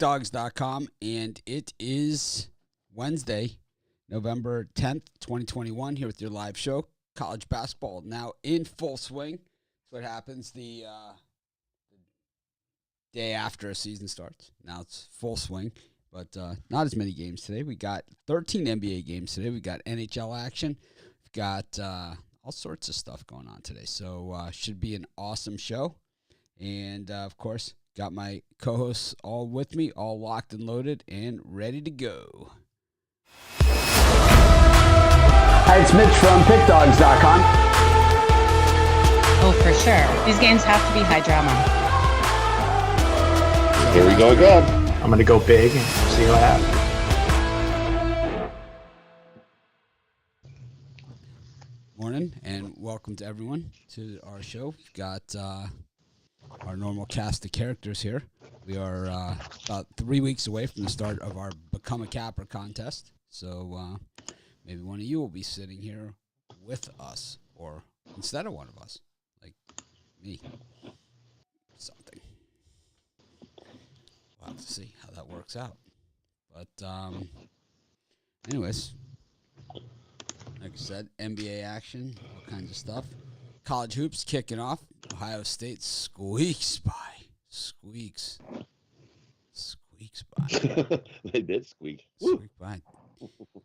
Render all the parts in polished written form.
PickDawgz.com, and it is Wednesday, November 10th, 2021, here with your live show. College basketball now in full swing. That's what happens the day after a season starts. Now it's full swing, but not as many games today. We got 13 NBA games today. We got NHL action. We've got all sorts of stuff going on today. So should be an awesome show. And, of course, got my co-hosts all with me, all locked and loaded and ready to go. Hi, it's Mitch from PickDawgz.com. Oh, for sure. These games have to be high drama. Here we go again. I'm going to go big and see what happens. Morning, and welcome to everyone to our show. We've got our normal cast of characters here. We are about 3 weeks away from the start of our Become a Capper contest. So maybe one of you will be sitting here with us, or instead of one of us, like me. Something. We'll have to see how that works out. But anyways, like I said, NBA action, all kinds of stuff. College hoops kicking off. Ohio State squeaks by. Squeaks by. They did squeak. Squeak by.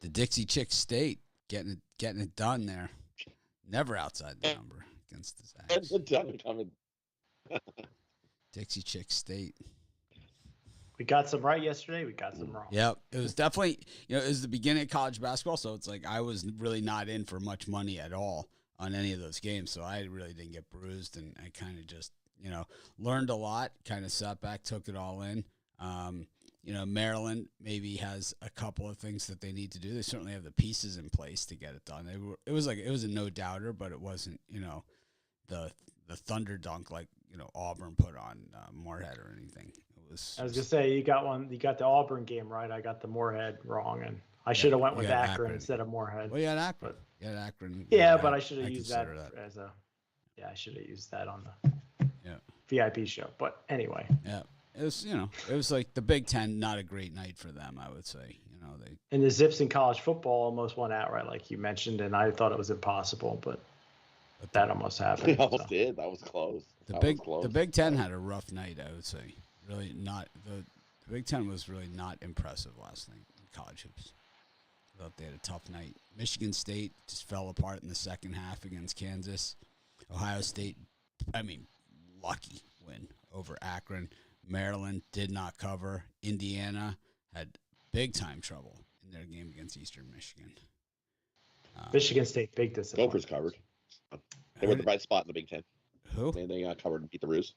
The Dixie Chick State getting it done there. Never outside the number against the Zags. Dixie Chick State. We got some right yesterday. We got some wrong. Yep. It was definitely, it was the beginning of college basketball, so it's like I was really not in for much money at all on any of those games, so I really didn't get bruised, and I kind of just, learned a lot, kind of sat back, took it all in. Maryland maybe has a couple of things that they need to do. They certainly have the pieces in place to get it done. It was a no-doubter, but it wasn't, the thunder dunk like, Auburn put on Moorhead or anything. I was gonna say you got the Auburn game right. I got the Moorhead wrong, and I should have went with Akron instead of Moorhead. Well, you had Akron. Akron. Yeah, but I should have used that as a. Yeah, I should have used that on the VIP show. But anyway. Yeah, it was it was like the Big Ten. Not a great night for them, I would say. And the Zips in college football almost won outright, like you mentioned, and I thought it was impossible, but that almost happened. They almost did. That was close. The Big Ten had a rough night, I would say. Really not the Big Ten was really not impressive last night in college hoops. I thought they had a tough night. Michigan State just fell apart in the second half against Kansas. Ohio State, lucky win over Akron. Maryland did not cover. Indiana had big time trouble in their game against Eastern Michigan. Michigan State, big disappointment. Gophers covered. They were the right spot in the Big Ten. Who? They got covered and beat the Roos.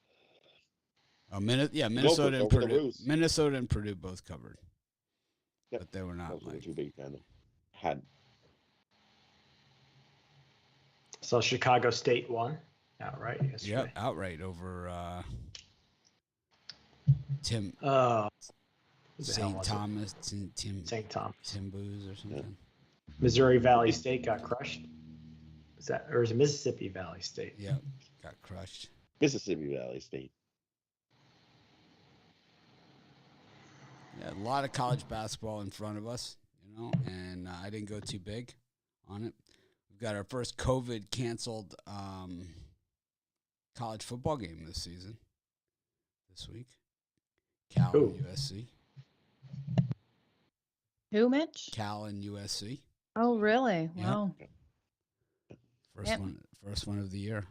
Oh, Minnesota and Purdue. Minnesota and Purdue both covered. Yep. But they were not like too Big Ten. Had. So Chicago State won outright yesterday. Yep, outright over Tim. St. Thomas, St. Thomas. Tim Booz or something. Yeah. Missouri Valley State got crushed. Is it Mississippi Valley State? Yeah, got crushed. Mississippi Valley State. Yeah, a lot of college basketball in front of us, and I didn't go too big on it. We've got our first COVID canceled college football game this season, this week. Cal and USC. Who, Mitch? Cal and USC. Oh, really? Yeah. Wow. First one of the year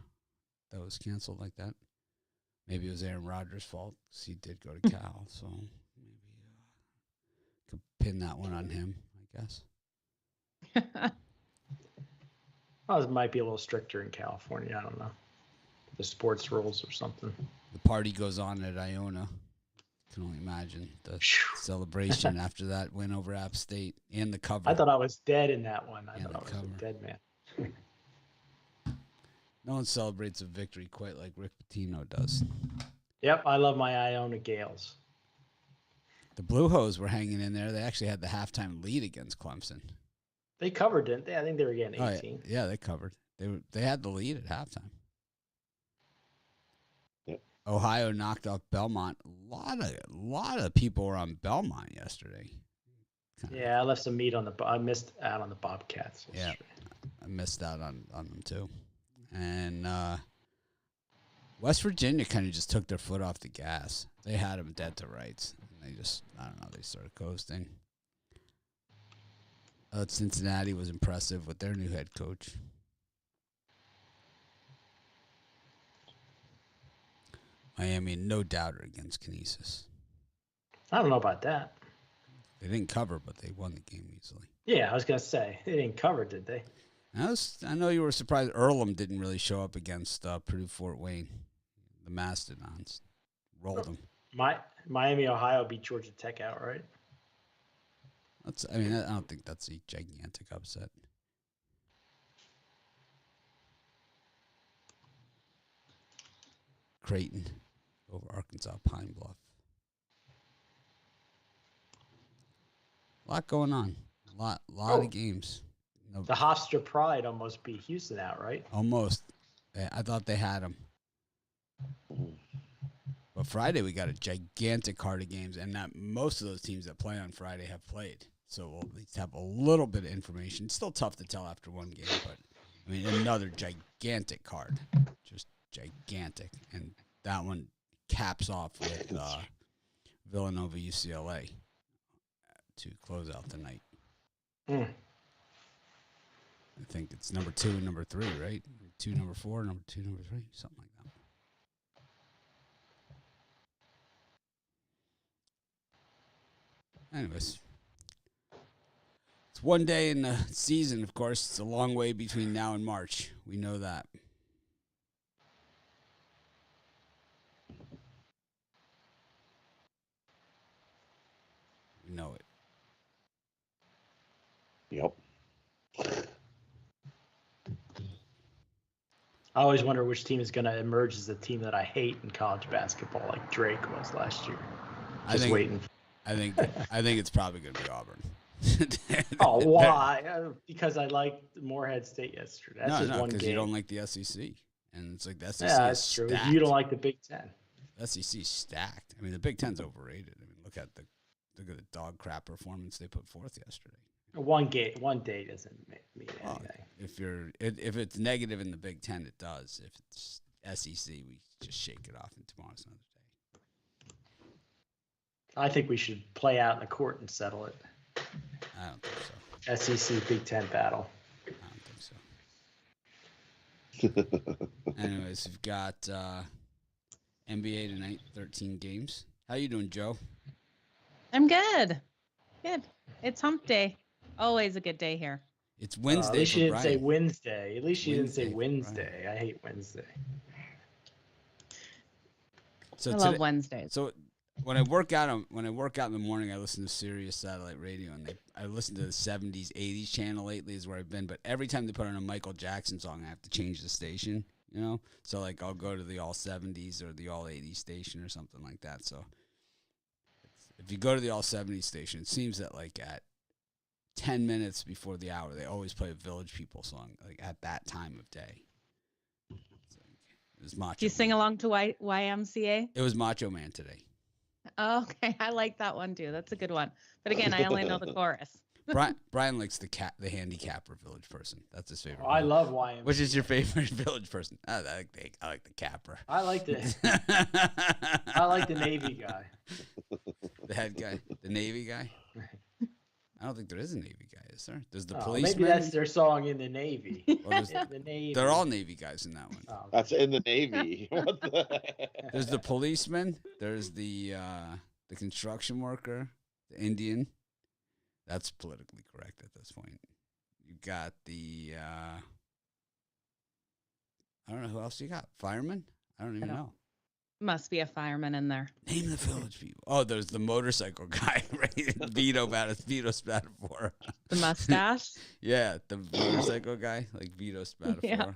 that was canceled like that. Maybe it was Aaron Rodgers' fault because he did go to Cal, so maybe could pin that one on him, I guess. Well, it might be a little stricter in California. I don't know. The sports rules or something. The party goes on at Iona. Can only imagine the celebration after that win over App State and the cover. I thought I was dead in that one. I thought I was a dead man. No one celebrates a victory quite like Rick Pitino does. Yep, I love my Iona Gales. The Blue Hose were hanging in there. They actually had the halftime lead against Clemson. They covered, didn't they? I think they were getting 18. Oh, yeah, they covered. They had the lead at halftime. Yep. Ohio knocked off Belmont. A lot of people were on Belmont yesterday. Yeah, I left some meat on the. I missed out on the Bobcats. Yeah, I missed out on them too. And West Virginia kind of just took their foot off the gas. They had them dead to rights. And they just, I don't know, they started coasting. Cincinnati was impressive with their new head coach. Miami, no doubter against Canisius. I don't know about that. They didn't cover, but they won the game easily. Yeah, I was gonna say they didn't cover, did they? I know you were surprised Earlham didn't really show up against Purdue Fort Wayne. The Mastodons rolled them. Miami, Ohio beat Georgia Tech outright. I don't think that's a gigantic upset. Creighton over Arkansas Pine Bluff. A lot going on. A lot of games. The Hofstra Pride almost beat Houston outright. Almost. I thought they had them. But Friday we got a gigantic card of games, and that most of those teams that play on Friday have played. So we'll at least have a little bit of information. It's still tough to tell after one game, but I mean another gigantic card. Just gigantic. And that one caps off with Villanova UCLA to close out the night. I think it's number 2 and number 3, right? 2, number 4, number 2, number 3, something like that. Anyways, it's one day in the season, of course. It's a long way between now and March. We know that. We know it. Yep. I always wonder which team is going to emerge as the team that I hate in college basketball, like Drake was last year. Waiting. I think it's probably going to be Auburn. Oh, why? Because I liked Morehead State yesterday. That's just one game. Because you don't like the SEC, and it's like the SEC. Yeah, that's true. You don't like the Big Ten. SEC stacked. I mean, the Big Ten's overrated. I mean, look at the dog crap performance they put forth yesterday. One day doesn't mean anything. If it's negative in the Big Ten, it does. If it's SEC, we just shake it off, and tomorrow's another day. I think we should play out in the court and settle it. I don't think so. SEC Big Ten battle. I don't think so. Anyways, we've got NBA tonight, 13 games. How you doing, Joe? I'm good. Good. It's hump day. Always a good day here. It's Wednesday. At least you didn't Brian. say Wednesday. At least you didn't say Wednesday. Wednesday. I hate Wednesday. So I love Wednesdays. So when I work out in the morning, I listen to Sirius Satellite Radio, and I listen to the 70s, 80s channel lately is where I've been. But every time they put on a Michael Jackson song, I have to change the station. You know, so like I'll go to the all 70s or the all 80s station or something like that. So if you go to the all 70s station, it seems that like at 10 minutes before the hour, they always play a Village People song, like at that time of day. It was Macho. Do you sing along to YMCA? It was Macho Man today. Oh, okay, I like that one too. That's a good one. But again, I only know the chorus. Brian likes the handicapper Village person. That's his favorite. I love YMCA. Which is your favorite Village person? I like the capper. I like the Navy guy. The head guy, the Navy guy. I don't think there is a Navy guy, is there? There's the policeman. Maybe that's their song in the Navy. The Navy. They're all Navy guys in that one. Oh, okay. That's in the Navy. What the heck? There's the policeman. There's the construction worker, the Indian. That's politically correct at this point. You got the I don't know who else you got. Fireman? I don't even know. Must be a fireman in there. Name the Village People. Oh, there's the motorcycle guy, right? Vito Spatafora. The mustache? Yeah, the motorcycle guy, like Vito Spatafora. Yeah.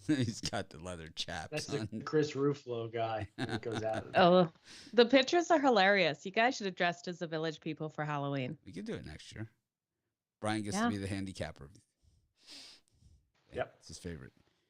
He's got the leather chaps. That's the Chris Ruffalo guy that goes out. Oh, the pictures are hilarious. You guys should have dressed as the Village People for Halloween. We could do it next year. Brian gets to be the handicapper. Yep. It's his favorite.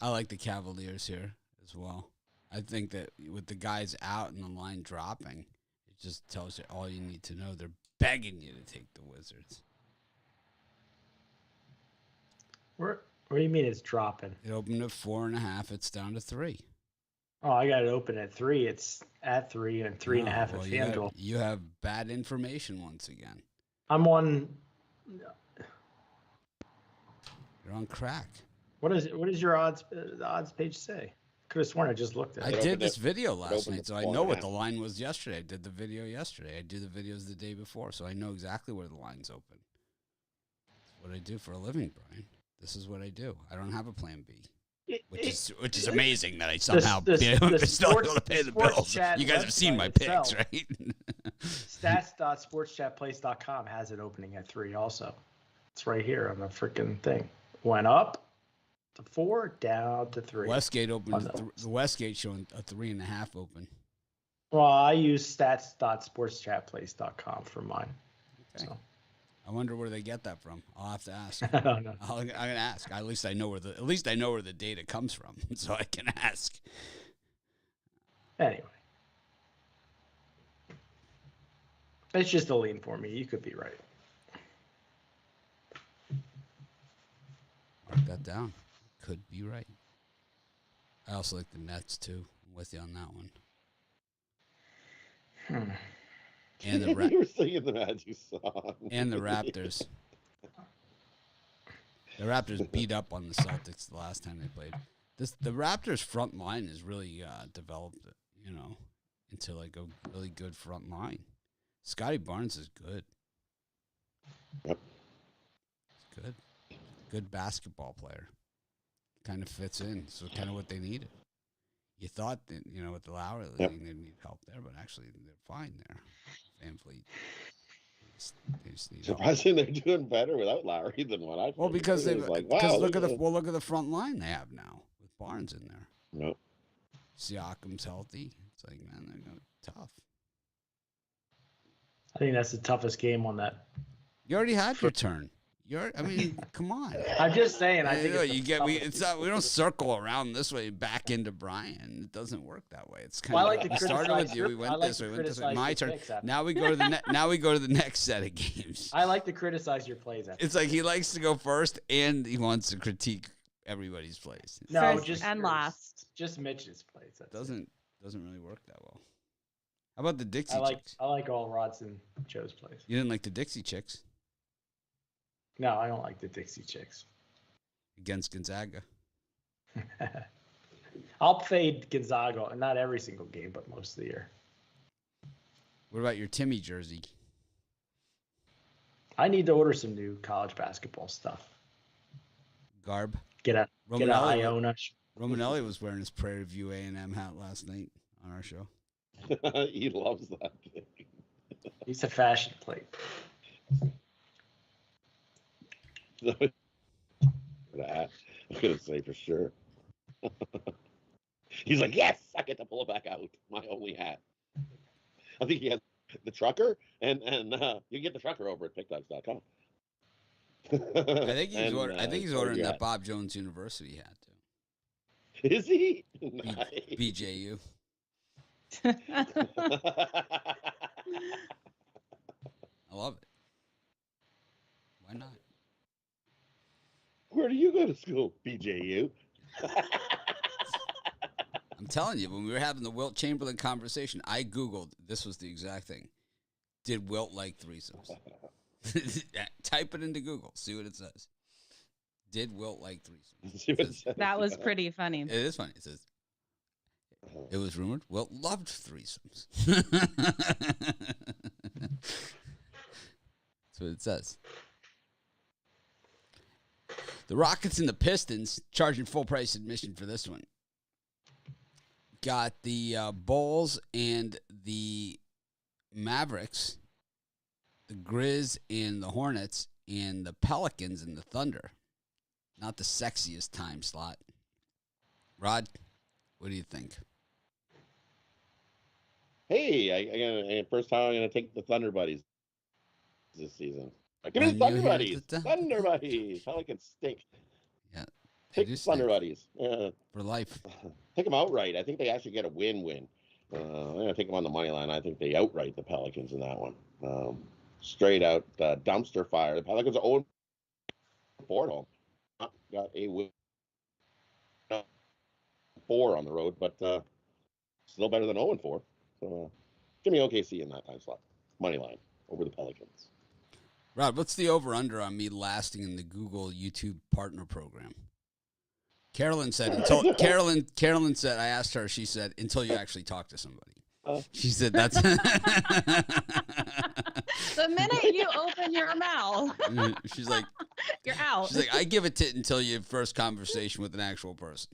I like the Cavaliers here as well. I think that with the guys out and the line dropping, it just tells you all you need to know. They're begging you to take the Wizards. What do you mean it's dropping? It opened at 4.5. It's down to 3. Oh, I got it open at 3. It's at 3 and 3.5 at FanDuel. You have bad information once again. I'm on. You're on crack. What is your odds page say? Could have sworn I just looked at I it. did this video last night, at so I know what 4.5. the line was yesterday. I did the video yesterday. I do the videos the day before, so I know exactly where the line's open. That's what I do for a living, Brian. This is what I do. I don't have a plan B, which is amazing that I somehow still able to pay the bills. You guys have seen my picks, right? Stats.sportschatplace.com has it opening at 3 also. It's right here on the freaking thing. Went up to 4, down to 3. Westgate opened. The Westgate showing a 3.5 open. Well, I use stats.sportschatplace.com for mine. Okay. So. I wonder where they get that from. I'll have to ask. I don't know. I'm gonna ask. At least I know where the data comes from, so I can ask. Anyway, it's just a lean for me. You could be right. Mark that down. Could be right. I also like the Nets too. I'm with you on that one. And the You were singing the Magic song. and the Raptors. The Raptors beat up on the Celtics the last time they played. The Raptors front line is really developed, into like a really good front line. Scotty Barnes is good. Yep. He's good. Good basketball player. Kind of fits in. So kind of what they needed. You thought that, with the Lowry thing, they'd need help there, but actually they're fine there. Van Fleet. They just need help. Surprising they're doing better without Lowry than what I. Well, because they look at the front line they have now with Barnes in there. No. Siakam's healthy. It's like, man, they're going to be tough. I think that's the toughest game on that. You already had your turn. Come on. I'm just saying. I think we don't circle around this way back into Brian. It doesn't work that way. It's kind Well, of I like to we started criticize with you. We went I like this to way. We went this way. criticize My your turn. picks after. Now we go to the now we go to the next set of games. I like to criticize your plays. After. It's like he likes to go first and he wants to critique everybody's plays. No, First just and yours. last. Just Mitch's plays. That's it. Doesn't really work that well. How about the Dixie Chicks? I like all Rod's and Joe's plays. You didn't like the Dixie Chicks No, I don't like the Dixie Chicks. against Gonzaga. I'll fade Gonzaga, not every single game, but most of the year. What about your Timmy jersey? I need to order some new college basketball stuff. Garb. Get a Iona. Romanelli was wearing his Prairie View A&M hat last night on our show. He loves that thing. He's a fashion plate. That I'm gonna say for sure. He's like, yes, I get to pull it back out. My only hat. I think he has the trucker, and you get the trucker over at PickDawgz.com. I think he's ordering that Bob Jones University hat too. Is he? Nice. BJU. I love it. Why not? Where do you go to school? BJU. I'm telling you, when we were having the Wilt Chamberlain conversation, I Googled, this was the exact thing. Did Wilt like threesomes? Type it into Google. See what it says. Did Wilt like threesomes? That was pretty funny. It is funny. It says, it was rumored Wilt loved threesomes. That's what it says. The Rockets and the Pistons charging full price admission for this one. Got the Bulls and the Mavericks, the Grizz and the Hornets, and the Pelicans and the Thunder. Not the sexiest time slot. Rod, what do you think? Hey, first time I'm gonna take the Thunder Buddies this season. Give me the Thunder Buddies. Thunder Buddies. Pelicans stink. Yeah, Take the Thunder Buddies. For life. Take them outright. I think they actually get a win-win. I'm going to take them on the money line. I think they outright the Pelicans in that one. Straight out dumpster fire. The Pelicans are 0-4 at home. Got a win. 4 on the road, but still better than 0-4. So give me OKC in that time slot. Money line over the Pelicans. Rod, what's the over-under on me lasting in the Google YouTube partner program? Carolyn said, Carolyn said, I asked her, she said, until you actually talk to somebody. She said, that's. The minute you open your mouth, she's like, you're out. She's like, I give it to until you have first conversation with an actual person.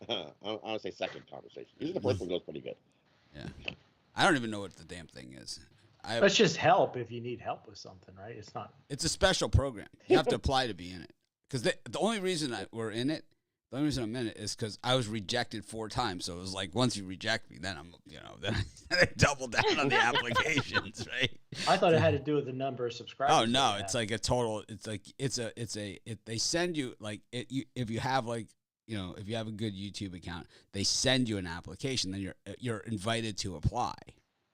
I would say second conversation. Usually the first one goes pretty good. Yeah. I don't even know what the damn thing is. That's just help if you need help with something, right? It's not. It's a special program. You have to apply to be in it. Because the only reason we're in it, the only reason I'm in it is because I was rejected 4 times. So it was like, once you reject me, then then I double down on the applications, right? I thought it had to do with the number of subscribers. Oh no, it's like a total. It's like they send you like if you have like if you have a good YouTube account, they send you an application. Then you're invited to apply.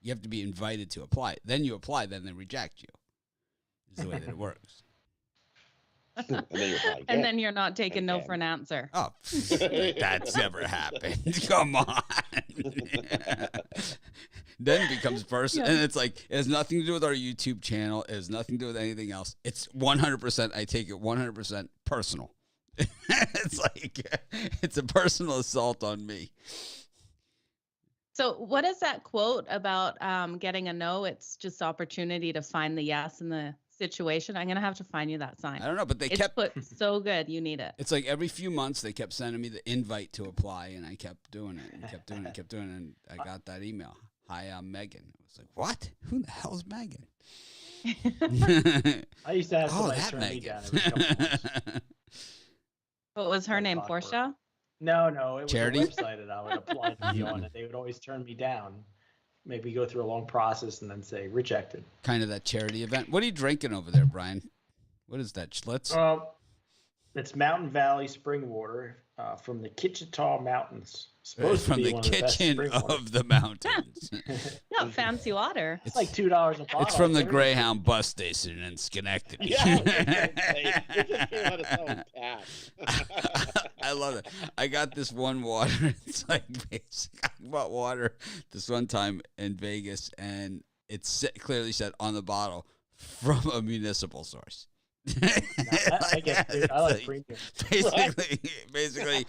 You have to be invited to apply. Then you apply. Then they reject you. Is the way that it works. And then you're not taking no for an answer. Oh, that's never happened. Come on. Then it becomes personal. And it's like, it has nothing to do with our YouTube channel. It has nothing to do with anything else. It's 100%, I take it 100% personal. It's like, it's a personal assault on me. So what is that quote about getting a no? It's just opportunity to find the yes in the situation. I'm going to have to find you that sign. I don't know, but it's put so good. You need it. It's like every few months they kept sending me the invite to apply, and I kept doing it and kept doing it, and I got that email. Hi, I'm Megan. I was like, what? Who the hell's Megan? I used to have somebody turn me down every couple months. What was her name? Portia? No, it was Charity? a website that I would apply to be on, and they would always turn me down. Maybe go through a long process and then say rejected. Kind of that charity event. What are you drinking over there, Brian? What is that, Schlitz? It's Mountain Valley spring water from the Kitchita Mountains. From the kitchen of the mountains. No, fancy water. It's like $2 a bottle. It's from the Greyhound bus station in Schenectady. Yeah, it just came out of someone's tap. I love it. I got this one water. It's like basic. I bought water this one time in Vegas, and it clearly said on the bottle from a municipal source. I like premium. Basically,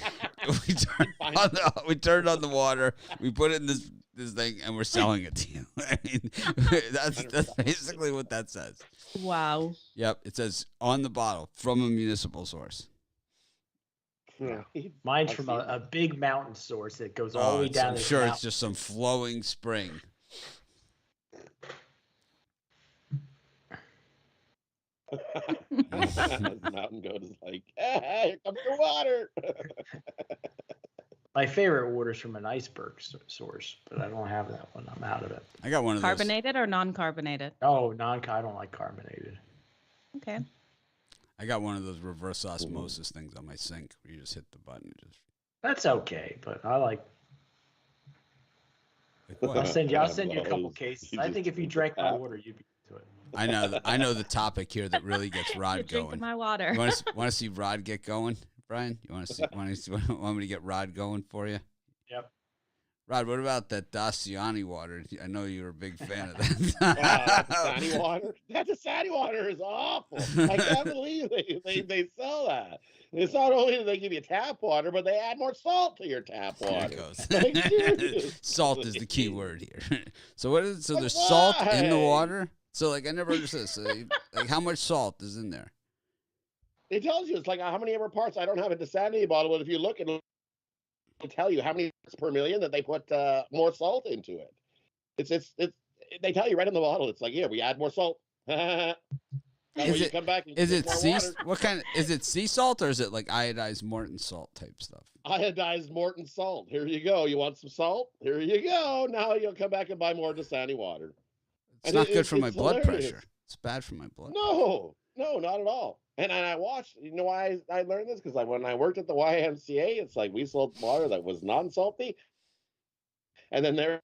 we turned on the water, we put it in this thing, and we're selling it to you. I mean, that's basically what that says. Wow. Yep, it says on the bottle from a municipal source. Yeah. Mine's from a big mountain source that goes all the way down. I'm sure it's just some flowing spring. The mountain goat is like, here comes the water. My favorite water is from an iceberg source, but I don't have that one. I'm out of it. I got one of those. Carbonated or non-carbonated? Oh, I don't like carbonated. Okay. I got one of those reverse osmosis things on my sink where you just hit the button. That's okay, but I like. I'll send you a couple cases. I think if you drank my water, you'd be into it. I know the topic here that really gets Rod You're going. drinking my water. You want to see Rod get going, Brian? You want me to get Rod going for you? Yep. Rod, what about that Daciani water? I know you're a big fan of that. Dasani water? That Dasani water is awful. I can't believe they sell that. It's not only do they give you tap water, but they add more salt to your tap water. Salt is the key word here. So what is it? So there's salt in the water? So like I never understood. So like how much salt is in there? It tells you it's like how many ever parts. I don't have a Dasani bottle, but if you look, it'll tell you how many parts per million that they put more salt into it. It's they tell you right in the bottle. It's like, yeah, we add more salt. Is it, come back and is it sea? Water. What kind of, is it sea salt or is it like iodized Morton salt type stuff? Iodized Morton salt. Here you go. You want some salt? Here you go. Now you'll come back and buy more Dasani water. It's not good for my blood pressure. It's bad for my blood. No, not at all. And I watched. You know why I learned this? Because like when I worked at the YMCA, it's like we sold water that was non-salty, and then there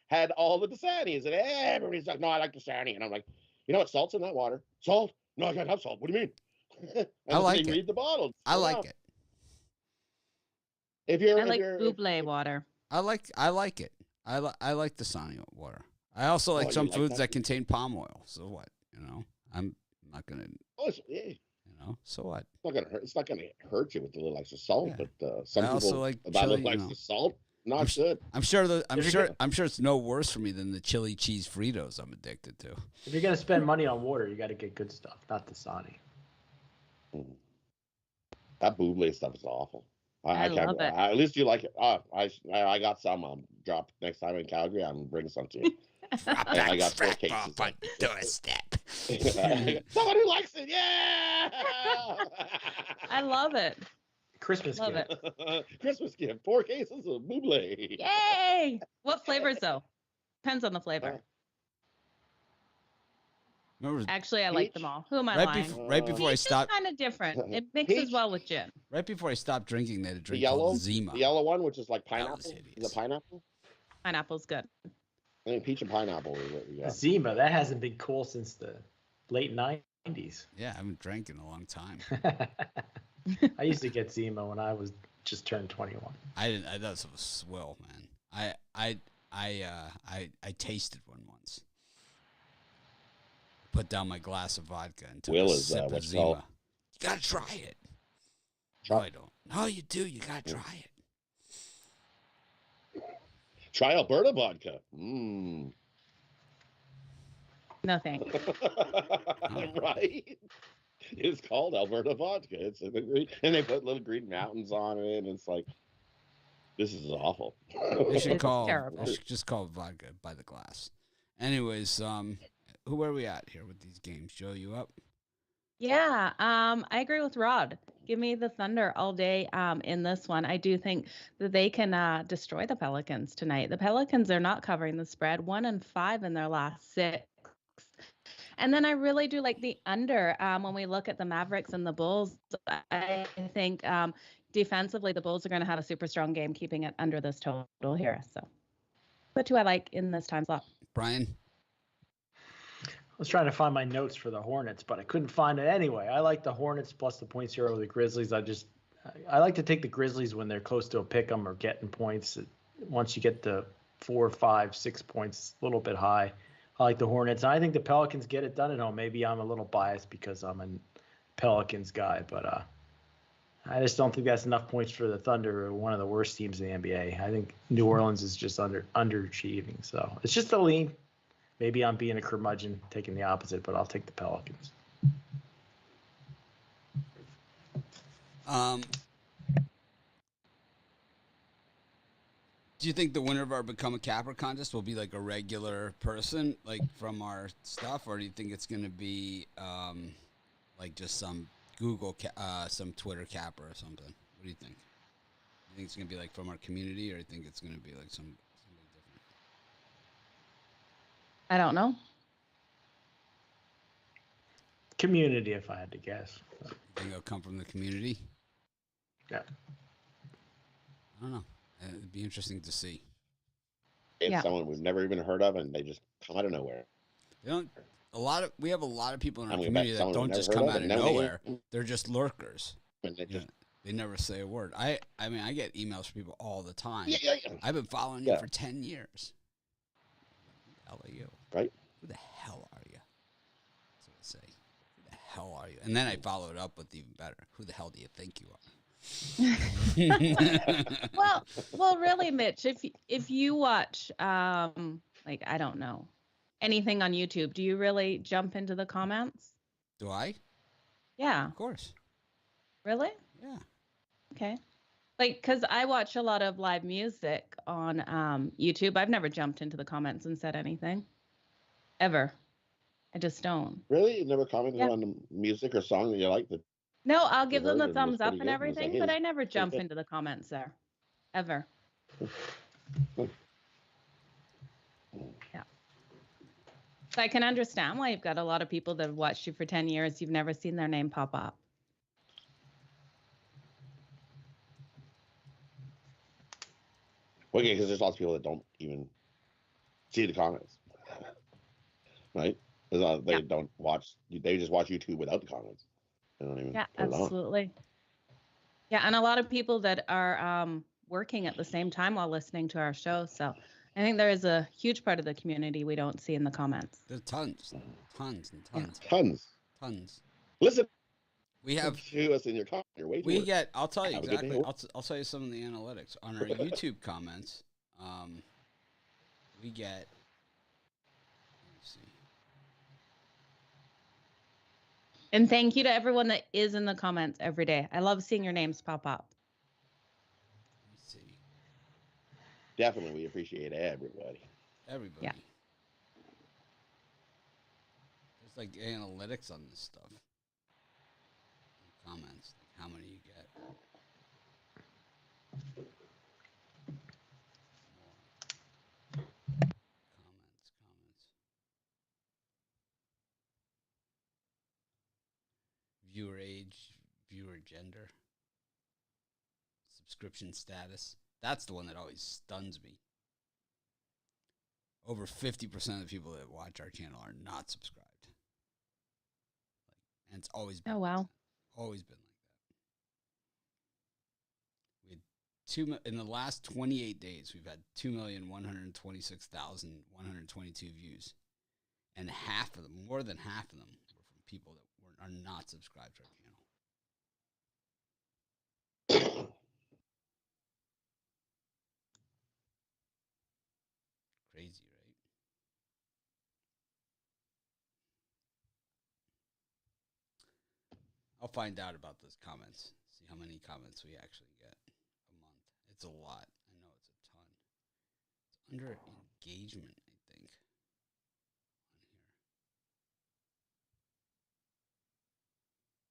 had all the Dasanis, and everybody's like, "No, I like Dasani," and I'm like, "You know what? Salt's in that water. Salt? No, I can't have salt. What do you mean?" I like they it. read the bottle. I like it. I like Buble water. I like it. I like Dasani water. I also like some foods that contain palm oil. So what? You know, I'm not gonna. Oh, yeah. You know, so what? It's not gonna hurt you with a little extra salt, Yeah. but some I also people like that chili, little extra salt, not good. I'm sure it's no worse for me than the chili cheese Fritos I'm addicted to. If you're gonna spend money on water, you got to get good stuff, not Dasani. That Buble stuff is awful. I can't. love it. At least you like it. I got some. I'll drop next time in Calgary. I'm bring some to you. I got 4 cases. On the doorstep. Someone who likes it, yeah! I love it. Christmas Love gift. it. Christmas gift, 4 cases of Buble. Yay! What flavors though? Depends on the flavor. Remember, Actually, I like them all. Who am I right, lying? right before I stopped, kind of different. It mixes well with gin. right before I stopped drinking, they had a The drink yellow, called Zima. the yellow one, which is like That pineapple. was hideous. Is it pineapple? Pineapple's good. I think peach and pineapple is what we got. Zima, that hasn't been cool since the late 90s. Yeah, I haven't drank in a long time. I used to get Zima when I was just turned 21. I didn't. That was swill, man. I tasted one once. Put down my glass of vodka and took a sip of what's Zima. called? You gotta try it. Try- No, I don't. No, you do. You gotta try it. Try Alberta vodka. Mmm. No thanks. Right? It's called Alberta vodka. It's in the green, and they put little green mountains on it, and it's like, this is awful. They should It's call. terrible. They should just call vodka by the glass. Anyways, who are we at here with these games? Joe, you up? Yeah, I agree with Rod. Give me the Thunder all day in this one. I do think that they can destroy the Pelicans tonight. The Pelicans are not covering the spread, 1-5 in their last 6. And then I really do like the under when we look at the Mavericks and the Bulls. I think defensively, the Bulls are going to have a super strong game, keeping it under this total here. So, the 2 I like in this time slot. Brian? I was trying to find my notes for the Hornets, but I couldn't find it anyway. I like the Hornets plus the points here over the Grizzlies. I like to take the Grizzlies when they're close to a pick 'em or getting points. Once you get to 4, 5, 6 points, a little bit high. I like the Hornets. And I think the Pelicans get it done at home. Maybe I'm a little biased because I'm a Pelicans guy, but I just don't think that's enough points for the Thunder, one of the worst teams in the NBA. I think New Orleans is just underachieving. So it's just a lean. Maybe I'm being a curmudgeon, taking the opposite, but I'll take the Pelicans. Do you think the winner of our Become a Capper contest will be like a regular person, like from our stuff, or do you think it's going to be like just some some Twitter capper or something? What do you think? You think it's going to be like from our community, or do you think it's going to be like somebody different? I don't know. Community, if I had to guess. You think it'll come from the community? Yeah. I don't know. It'd be interesting to see. It's someone we've never even heard of, and they just come out of nowhere. They don't. We have a lot of people in our I mean, community that someone don't we've just never come heard out of, of and now they- nowhere. They're just lurkers. And they Yeah, just, they never say a word. I mean, I get emails from people all the time. yeah. I've been following you for 10 years. Who the hell are you? Right? Who the hell are you? That's what I say. Who the hell are you? And then I follow it up with even better. Who the hell do you think you are? Well, really, Mitch, if you watch, like, I don't know, anything on YouTube, do you really jump into the comments? Do I? Yeah. Of course. Really? Yeah. Okay. Like, because I watch a lot of live music on YouTube. I've never jumped into the comments and said anything. Ever. I just don't. Really? You never commented Yeah. on the music or song that you like? No, I'll give them the heard, and thumbs it's up pretty and good, and it's like, everything, hey, but this- I never jump into the comments there. Ever. Yeah. So I can understand why you've got a lot of people that have watched you for 10 years. You've never seen their name pop up. Okay, because there's lots of people that don't even see the comments, right? They don't watch. They just watch YouTube without the comments. They don't even put it on. Absolutely. Yeah, and a lot of people that are working at the same time while listening to our show. So I think there is a huge part of the community we don't see in the comments. There's tons and tons. Tons. Listen, we have to us in your comment. We get. I'll tell you Have a good exactly. day. I'll tell you some of the analytics on our YouTube comments. We get. Let's see. And thank you to everyone that is in the comments every day. I love seeing your names pop up. Let's see. Definitely, we appreciate everybody. Everybody. Yeah. There's like analytics on this stuff. Comments, like how many you get. More. Comments. Viewer age, viewer gender, subscription status. That's the one that always stuns me. Over 50% of the people that watch our channel are not subscribed. And it's always been always been like that. We had in the last 28 days, we've had 2,126,122 views. And half of them, more than half of them, were from people that are not subscribed to our channel. Crazy, right? I'll find out about those comments. See how many comments we actually get a month. It's a lot. I know it's a ton. It's under engagement, I think. On here.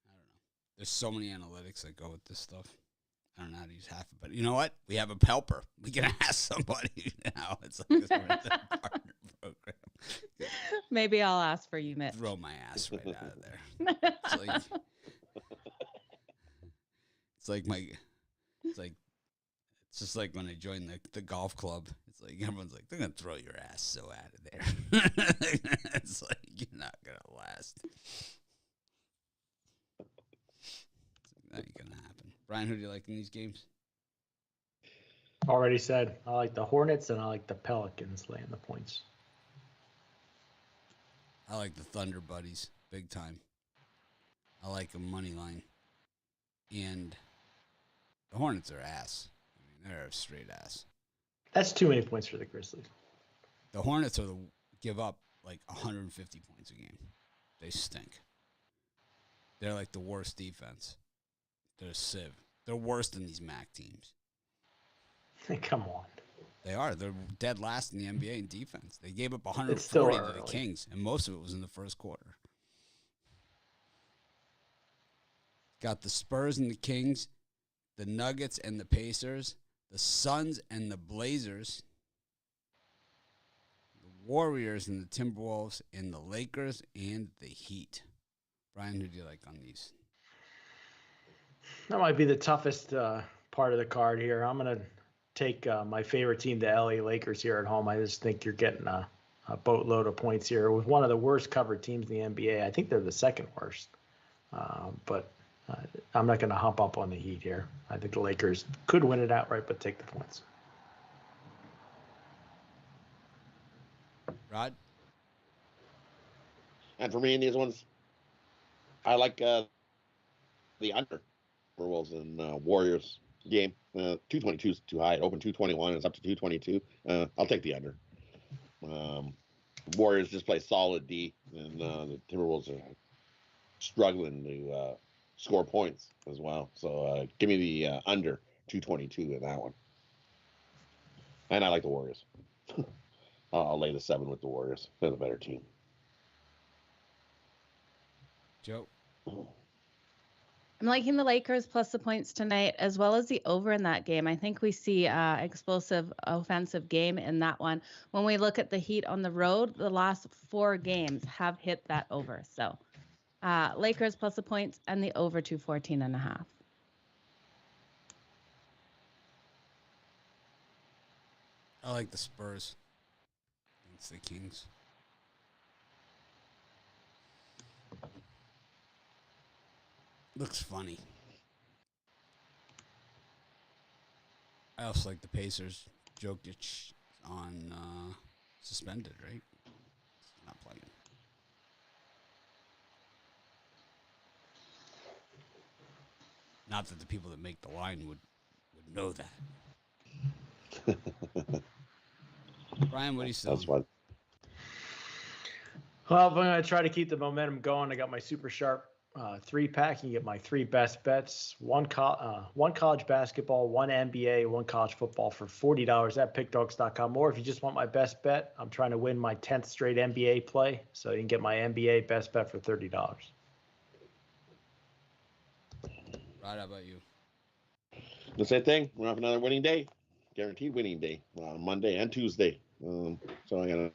I don't know. There's so many analytics that go with this stuff. I don't know how to use half of it. But you know what? We have a helper. We can ask somebody now. It's like this partner program. Maybe I'll ask for you, Mitch. Throw my ass right out of there. It's just like when I joined the golf club. It's like everyone's like, they're gonna throw your ass so out of there. It's like you're not gonna last. That ain't gonna happen. Brian, who do you like in these games? Already said, I like the Hornets and I like the Pelicans laying the points. I like the Thunder Buddies, big time. I like a money line. And the Hornets are ass. I mean, they're a straight ass. That's too many points for the Grizzlies. The Hornets give up like 150 points a game. They stink. They're like the worst defense. They're a sieve. They're worse than these MAC teams. Come on. They are. They're dead last in the NBA in defense. They gave up 140 to the Kings, and most of it was in the first quarter. Got the Spurs and the Kings, the Nuggets and the Pacers, the Suns and the Blazers, the Warriors and the Timberwolves, and the Lakers and the Heat. Brian, who do you like on these? That might be the toughest part of the card here. I'm going to take my favorite team, the LA Lakers, here at home. I just think you're getting a boatload of points here with one of the worst covered teams in the NBA. I think they're the second worst. But I'm not going to hump up on the Heat here. I think the Lakers could win it outright, but take the points. Rod? And for me in these ones, I like the under Timberwolves and Warriors game. 222 is too high. It opened 221. It's up to 222. I'll take the under. Warriors just play solid D, and the Timberwolves are struggling to score points as well. So give me the under 222 in that one. And I like the Warriors. I'll lay the 7 with the Warriors. They're the better team. Joe? I'm liking the Lakers plus the points tonight, as well as the over in that game. I think we see explosive offensive game in that one. When we look at the Heat on the road, the last 4 games have hit that over. So Lakers plus the points and the over 214.5. I like the Spurs against the Kings. Looks funny. I also like the Pacers. Jokic on suspended, right? Not playing. Not that the people that make the line would know that. Brian, what do you say? That's fun. Well, I'm going to try to keep the momentum going. I got my super sharp 3-pack. You get my 3 best bets: one college basketball, one NBA, one college football for $40 at PickDawgz.com. Or if you just want my best bet, I'm trying to win my 10th straight NBA play, so you can get my NBA best bet for $30. Right, how about you? The same thing. We're off another winning day, guaranteed winning day on Monday and Tuesday. So I got a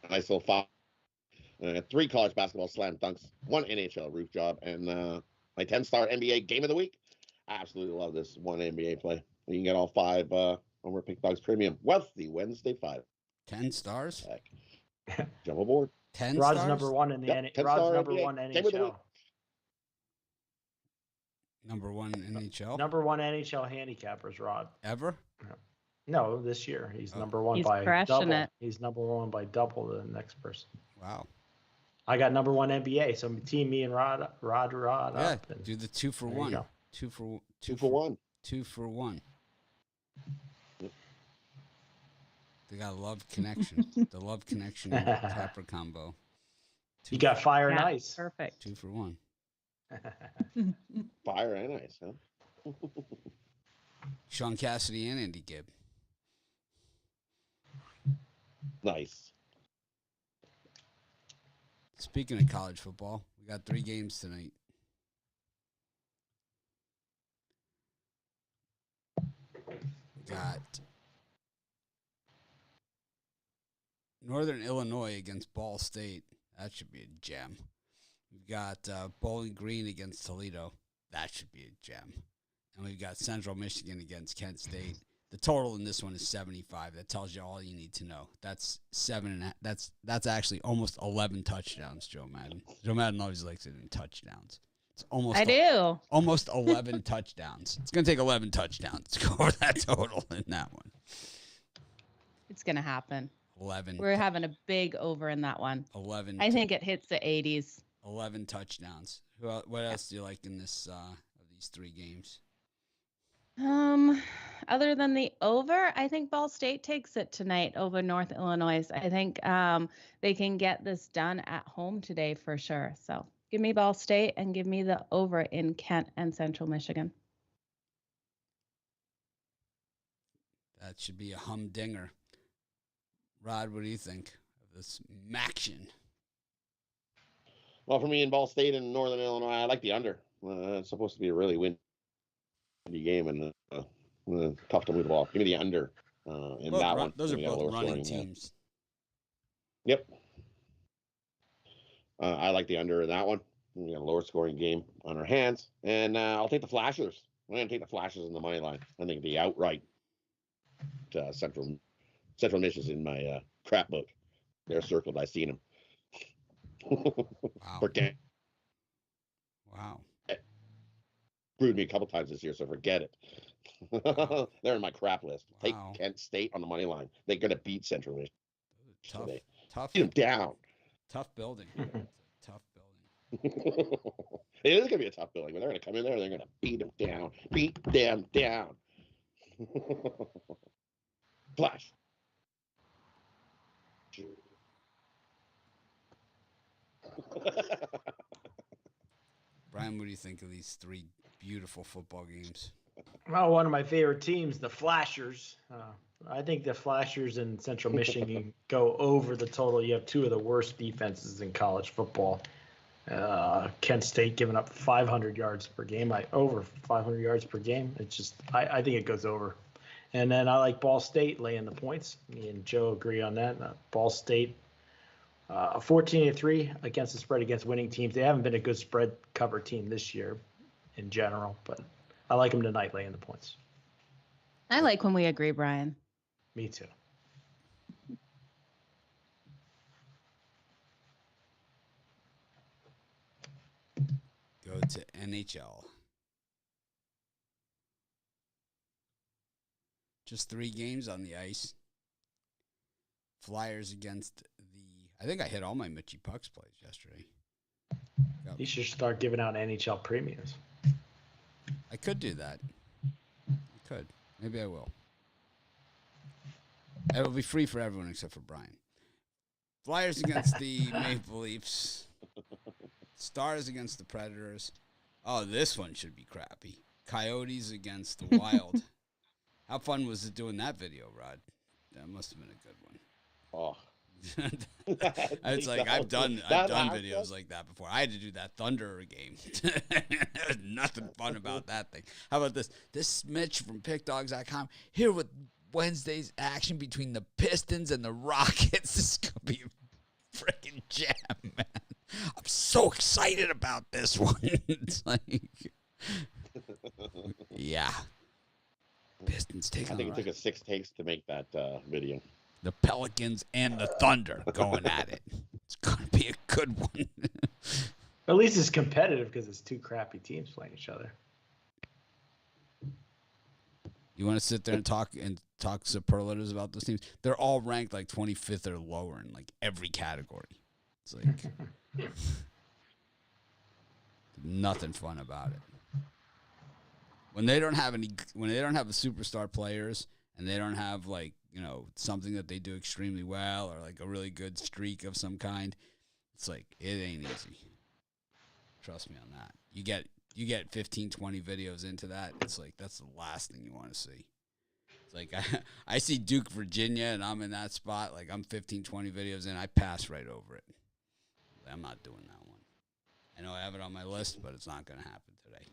nice little 5. 3 college basketball slam dunks, 1 NHL roof job, and my 10-star NBA game of the week. I absolutely love this 1 NBA play. You can get all 5 over PickDawgz Premium Wealthy Wednesday 5. 10 stars? Heck. Jump aboard. 10 Rod's stars? number 1 in the Rod's number 1 NHL. Number 1 NHL? Number 1 NHL handicappers, Rod. Ever? No, this year he's number 1 He's by crushing double. it. He's number 1 by double the next person. Wow. I got number 1 NBA, so team me and Rod Yeah, up. And do the 2 for there you 1. go. 2 for 2 for 1. 2 for 1. They got a love connection. The love connection capper combo. You got fire and Yeah, ice. Perfect. 2 for 1. Fire and ice, huh? Sean Cassidy and Andy Gibb. Nice. Speaking of college football, we got 3 games tonight. We got Northern Illinois against Ball State. That should be a gem. We've got Bowling Green against Toledo. That should be a gem. And we've got Central Michigan against Kent State. The total in this one is 75. That tells you all you need to know. That's 7.5. That's actually almost 11 touchdowns, Joe Madden. Joe Madden always likes it in touchdowns. It's almost I do. almost 11 touchdowns. It's going to take 11 touchdowns to go over that total in that one. It's going to happen. 11. We're having a big over in that one. 11. I think it hits the 80s. 11 touchdowns. What else do you like in this of these 3 games? Other than the over, I think Ball State takes it tonight over North Illinois. I think they can get this done at home today for sure. So give me Ball State and give me the over in Kent and Central Michigan. That should be a humdinger. Rod, what do you think of this Maction? Well, for me in Ball State and Northern Illinois, I like the under. It's supposed to be a really windy game and tough to move the ball. Give me the under in that one. Those are We got a both lower running scoring, teams. Yep. I like the under in that one. We got a lower scoring game on our hands. And I'll take the Flashers. I'm going to take the Flashers in the money line. I think the outright Central Michigan's in my crap book. They're circled. I've seen them. Wow. Forget. Wow. Screwed me a couple times this year, so forget it. They're in my crap list. Wow. Take Kent State on the money line. They're going to beat Central Michigan. Tough Beat them down. Tough building. Tough building. It is going to be a tough building, but they're going to come in there and they're going to beat them down. Beat them down. Flash. Brian, what do you think of these 3 beautiful football games? Well, one of my favorite teams, the Flashers. I think the Flashers and Central Michigan go over the total. You have 2 of the worst defenses in college football. Kent State giving up 500 yards per game. Over 500 yards per game. It's just, I think it goes over. And then I like Ball State laying the points. Me and Joe agree on that. Ball State, 14-3 against the spread against winning teams. They haven't been a good spread cover team this year in general, but I like them tonight laying the points. I like when we agree, Brian. Me too. Go to NHL. Just 3 games on the ice. Flyers against I think I hit all my Mitchie Pucks plays yesterday. You should start giving out NHL premiums. I could do that. I could. Maybe I will. It will be free for everyone except for Brian. Flyers against the Maple Leafs. Stars against the Predators. Oh, this one should be crappy. Coyotes against the Wild. How fun was it doing that video, Rod? That must have been a good one. Oh. It's like I've done videos like that before. I had to do that Thunder game. There's nothing fun about that thing. How about this? This Mitch from PickDawgz.com here with Wednesday's action between the Pistons and the Rockets. This is gonna be a freaking jam, man. I'm so excited about this one. It's like, yeah. Pistons taking. I think it took us 6 takes to make that video. The Pelicans and the Thunder going at it. It's going to be a good one. At least it's competitive because it's 2 crappy teams playing each other. You want to sit there and talk superlatives about those teams? They're all ranked like 25th or lower in like every category. It's like nothing fun about it. When they don't have superstar players and they don't have like, something that they do extremely well or like a really good streak of some kind, it's like, it ain't easy. Trust me on that. You get 15, 20 videos into that, it's like, that's the last thing you want to see. It's like, I see Duke, Virginia, and I'm in that spot. Like, I'm 15, 20 videos in. I pass right over it. I'm not doing that one. I know I have it on my list, but it's not going to happen today.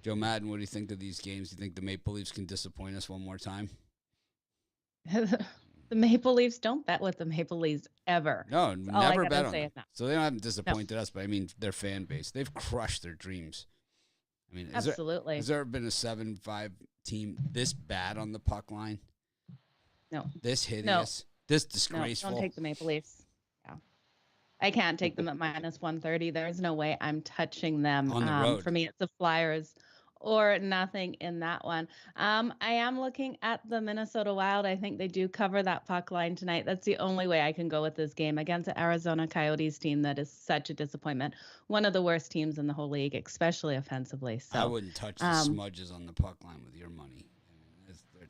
Joe Madden, what do you think of these games? Do you think the Maple Leafs can disappoint us one more time? The Maple Leafs don't bet with the Maple Leafs ever. No, That's never bet on them. So they haven't disappointed us, but I mean their fan base. They've crushed their dreams. I mean, absolutely. Has there ever been a 7-5 team this bad on the puck line? No. This hideous? No. This disgraceful? No, don't take the Maple Leafs. Yeah. I can't take them at -130. There's no way I'm touching them. On the road. For me, it's the Flyers or nothing in that one. I am looking at the Minnesota Wild. I think they do cover that puck line tonight. That's the only way I can go with this game against the Arizona Coyotes team that is such a disappointment. One of the worst teams in the whole league, especially offensively. So I wouldn't touch the smudges on the puck line with your money.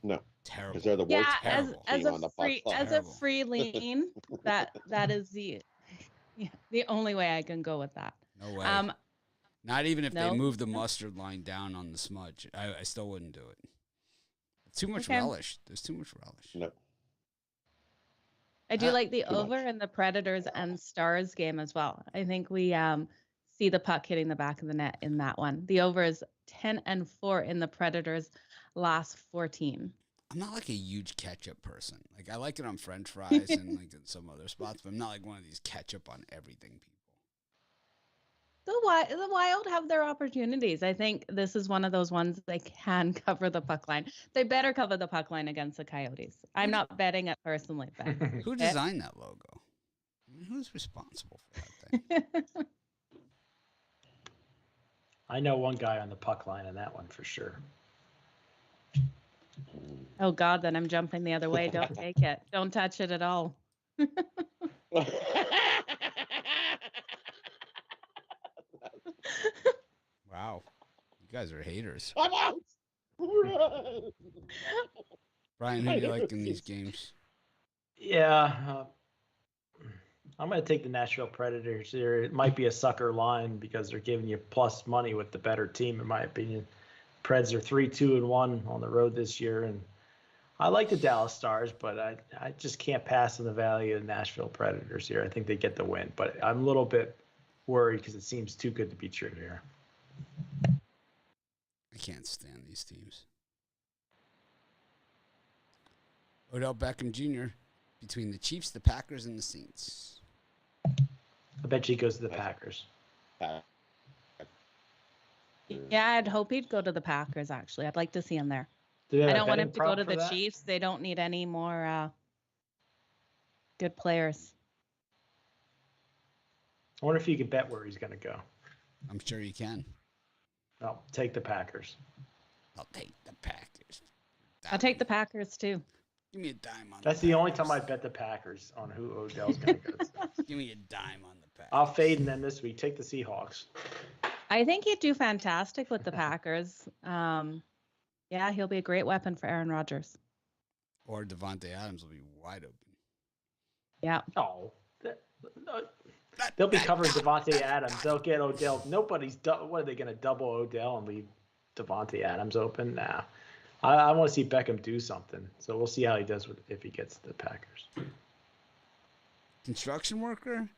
No, terrible. Because they're the worst. Yeah, as a free lean, that is the only way I can go with that. No way. Not even if they move the mustard line down on the smudge. I still wouldn't do it. It's too much relish. There's too much relish. No. I do like the over in the Predators and Stars game as well. I think we see the puck hitting the back of the net in that one. The over is 10-4 in the Predators' last 14. I'm not like a huge ketchup person. Like I like it on French fries and like in some other spots, but I'm not like one of these ketchup on everything people. The Wild have their opportunities. I think this is one of those ones they can cover the puck line. They better cover the puck line against the Coyotes. I'm not betting it personally, but who designed that logo? I mean, who's responsible for that thing? I know one guy on the puck line in that one for sure. Oh God, then I'm jumping the other way. Don't take it. Don't touch it at all. Wow. You guys are haters. I'm out. Brian, who do you like in these games? Yeah. I'm going to take the Nashville Predators here. It might be a sucker line because they're giving you plus money with the better team, in my opinion. Preds are 3-2-1 on the road this year, and I like the Dallas Stars, but I just can't pass on the value of the Nashville Predators here. I think they get the win, but I'm a little bit worried because it seems too good to be true here. I can't stand these teams. Odell Beckham Jr. between the Chiefs, the Packers, and the Saints. I bet you he goes to the Packers. Yeah, I'd hope he'd go to the Packers, actually. I'd like to see him there. I don't want him to go to the Chiefs. They don't need any more good players. I wonder if you can bet where he's going to go. I'm sure you can. I'll take the Packers. I'll take the Packers. I'll take the Packers, too. Give me a dime on That's the only time I bet the Packers on who Odell's going to go to. Give me a dime on the Packers. I'll fade them this week. Take the Seahawks. I think he'd do fantastic with the Packers. Yeah, he'll be a great weapon for Aaron Rodgers. Or Devontae Adams will be wide open. Yeah. Oh, they'll be covering Devontae Adams. They'll get Odell. What are they going to double Odell and leave Devontae Adams open? Nah. I want to see Beckham do something. So we'll see how he does if he gets the Packers. Construction worker,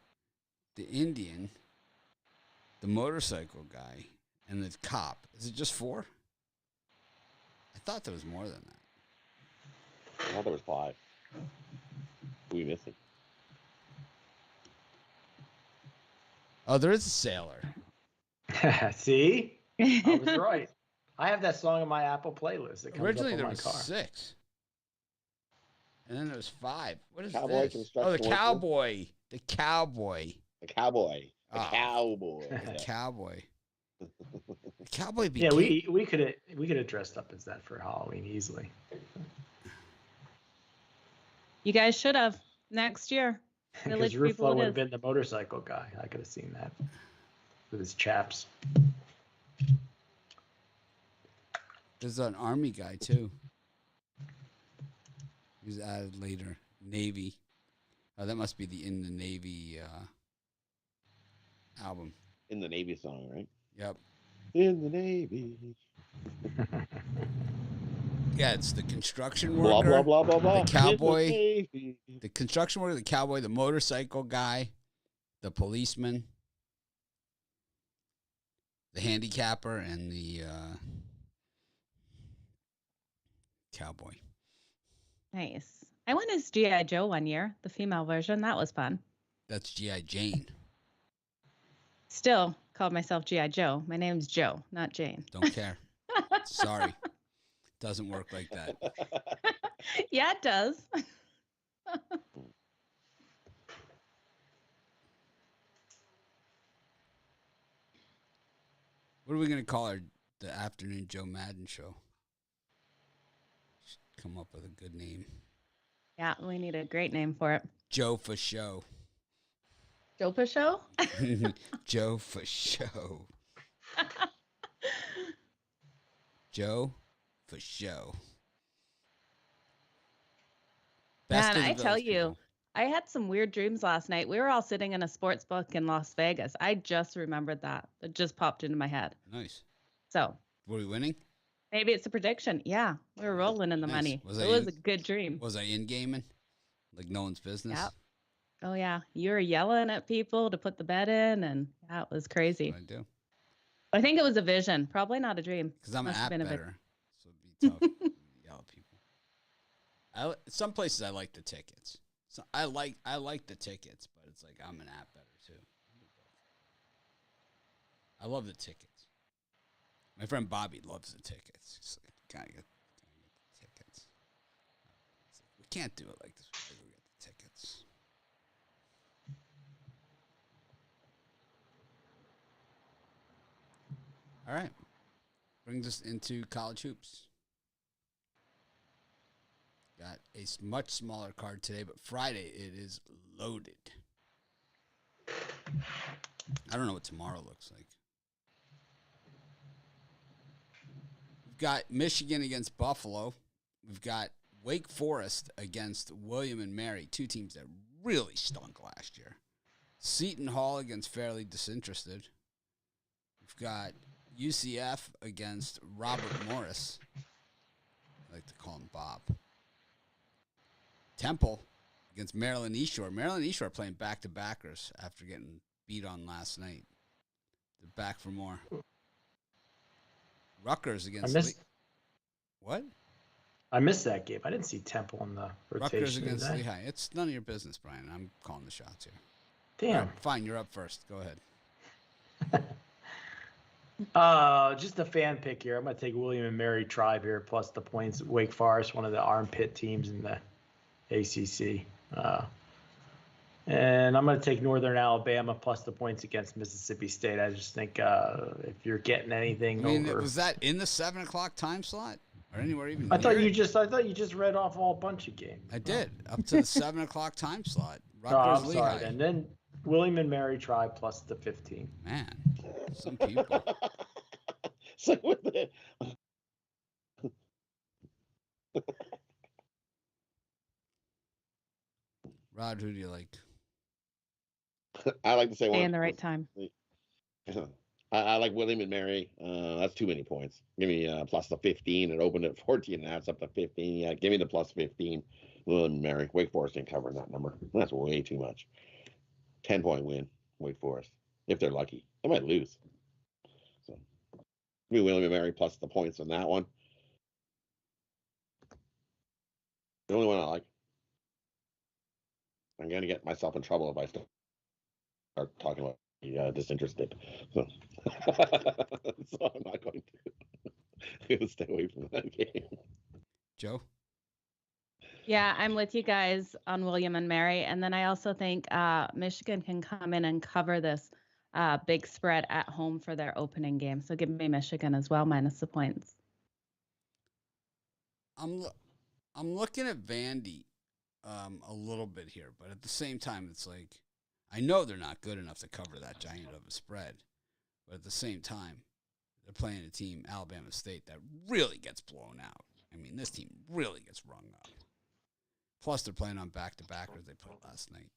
the Indian, the motorcycle guy, and the cop. Is it just 4? I thought there was more than that. I thought there was 5. Who are we missing? Oh, there is a sailor. See? I was right. I have that song in my Apple playlist. That comes Originally up there on my was car. 6. And then there was 5. What is Cowboy this? Oh, the construction cowboy. The cowboy. The cowboy. The Oh. cowboy. The cowboy. The cowboy Yeah, became... we could have dressed up as that for Halloween easily. You guys should have next year. Because Village people Ruffalo it would is. have been the motorcycle guy. I could have seen that with his chaps. There's an army guy, too. He was added later. Navy. Oh, that must be the In the Navy album. In the Navy song, right? Yep. In the Navy. Yeah, it's the construction Blah, worker. blah, blah, blah, blah. The cowboy. In the Navy. The construction worker, the cowboy, the motorcycle guy, the policeman, the handicapper, and the cowboy. Nice. I went as G.I. Joe one year, the female version. That was fun. That's G.I. Jane. Still called myself G.I. Joe. My name's Joe, not Jane. Don't care. Sorry. Doesn't work like that. Yeah, it does. What are we going to call the afternoon Joe Madden show? Should come up with a good name. Yeah, we need a great name for it. Joe for show. Joe for show? Joe for show. Joe for show. Best Man, of the I tell village you, people. I had some weird dreams last night. We were all sitting in a sports book in Las Vegas. I just remembered that. It just popped into my head. Nice. So Were we winning? maybe it's a prediction. Yeah, we were rolling in the Nice. money. Was it I was in- a good dream. Was I in gaming? Like no one's business? Yep. Oh, yeah. You were yelling at people to put the bet in, and that was crazy. That's what I do. I think it was a vision. Probably not a dream. Because I'm an Must have app been a bit- better. So it'd be tough to yell at people. Some places I like the tickets. So I like the tickets, but it's like I'm an app better too. I love the tickets. My friend Bobby loves the tickets. He's like, gotta get the tickets. It's like, we can't do it like this. We gotta go get the tickets. All right. Brings us into college hoops. Got a much smaller card today, but Friday it is loaded. I don't know what tomorrow looks like. We've got Michigan against Buffalo. We've got Wake Forest against William and Mary, two teams that really stunk last year. Seton Hall against Fairleigh Disinterested. We've got UCF against Robert Morris. I like to call him Bob. Temple against Maryland East Shore. Maryland East Shore playing back-to-backers after getting beat on last night. They're back for more. Rutgers against what? I missed that game. I didn't see Temple in the rotation. Rutgers against Lehigh. It's none of your business, Brian. I'm calling the shots here. Damn. Right, fine, you're up first. Go ahead. Just a fan pick here. I'm going to take William and Mary Tribe here plus the points. Wake Forest, one of the armpit teams in the ACC. And I'm going to take Northern Alabama plus the points against Mississippi State. I just think if you're getting anything over. Was that in the 7 o'clock time slot or anywhere even? I thought you just read off all bunch of games. I did up to the 7 o'clock time slot. I'm sorry. And then William and Mary Tribe plus the 15. Man, some people. So with it. Rod, who do you like? I like to say Stay in the right time. I like William and Mary. That's too many points. Give me plus the 15. It opened at 14 and that's up to 15. Yeah, give me the plus 15. William and Mary. Wake Forest ain't covering that number. That's way too much. 10-point win. Wake Forest. If they're lucky. They might lose. So give me William and Mary plus the points on that one. The only one I like. I'm going to get myself in trouble if I start talking about disinterested. So, so I'm not going to stay away from that game. Joe? Yeah, I'm with you guys on William and Mary. And then I also think Michigan can come in and cover this big spread at home for their opening game. So give me Michigan as well, minus the points. I'm looking at Vandy a little bit here, but at the same time, it's like I know they're not good enough to cover that giant of a spread, but at the same time, they're playing a team, Alabama State, that really gets blown out. I mean, this team really gets rung up. Plus, they're playing on back-to-backers they played last night,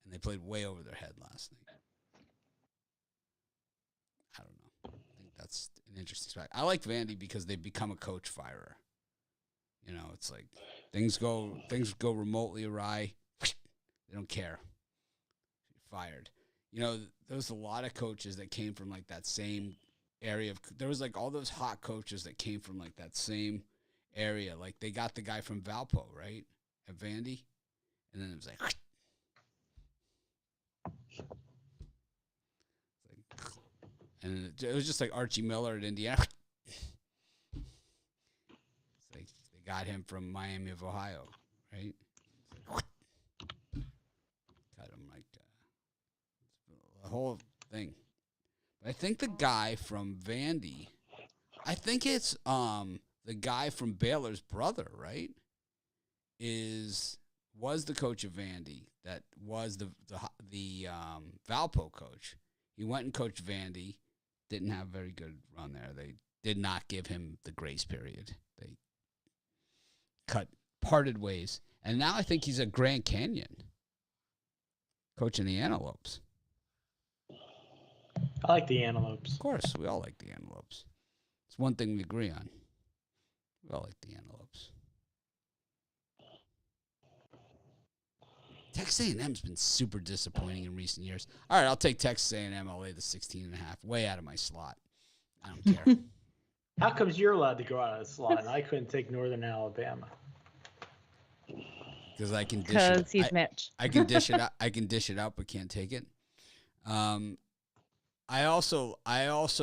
and they played way over their head last night. I don't know. I think that's an interesting fact. I like Vandy because they've become a coach firer. You know, it's like things go remotely awry. They don't care. You're fired. You know, there was a lot of coaches that came from like that same area of. There was like all those hot coaches that came from like that same area. Like they got the guy from Valpo, right, at Vandy, and then it was like, and it was just like Archie Miller at Indiana. Got him from Miami of Ohio, right? Got him like the whole thing. But I think the guy from Vandy, I think it's the guy from Baylor's brother, right? Was the coach of Vandy that was the Valpo coach. He went and coached Vandy, didn't have a very good run there. They did not give him the grace period. They parted ways. And now I think he's at Grand Canyon coaching the Antelopes. I like the Antelopes. Of course, we all like the Antelopes. It's one thing we agree on. We all like the Antelopes. Texas A&M's been super disappointing in recent years. All right, I'll take Texas A&M. I'll lay the 16.5. Way out of my slot. I don't care. How comes you're allowed to go out of the slot and I couldn't take Northern Alabama? Because I can dish it. Because he's Mitch. I can dish it out. I can dish it out, but can't take it. I also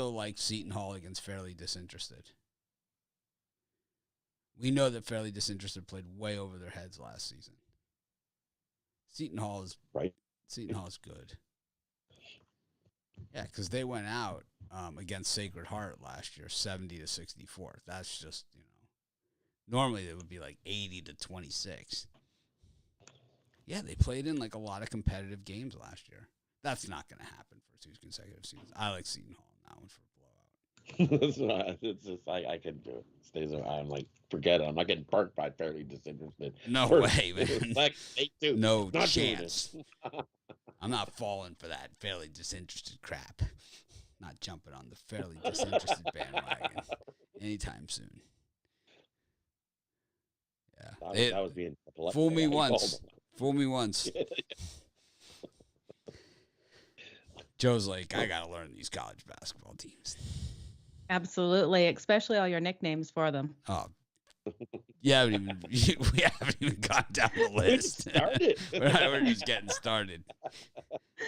like Seton Hall against Fairly Disinterested. We know that Fairly Disinterested played way over their heads last season. Seton Hall is right. Seton Hall is good. Yeah, because they went out against Sacred Heart last year, 70-64. That's just, normally it would be like 80-26. Yeah, they played in like a lot of competitive games last year. That's not going to happen for 2 consecutive seasons. I like Seton Hall in that one for a blowout. That's right. It's just I can do it. Stays around. I'm like, forget it. I'm not getting parked by Fairly Disinterested. No way, man. Like, no not chance. I'm not falling for that Fairly Disinterested crap. Not jumping on the Fairly Disinterested bandwagon anytime soon. Yeah. That was being polite. Fool me Yeah, he called once. him. Fool me once. Joe's like, I got to learn these college basketball teams. Absolutely, especially all your nicknames for them. Oh, yeah, we haven't even gone down the list. We're just getting started.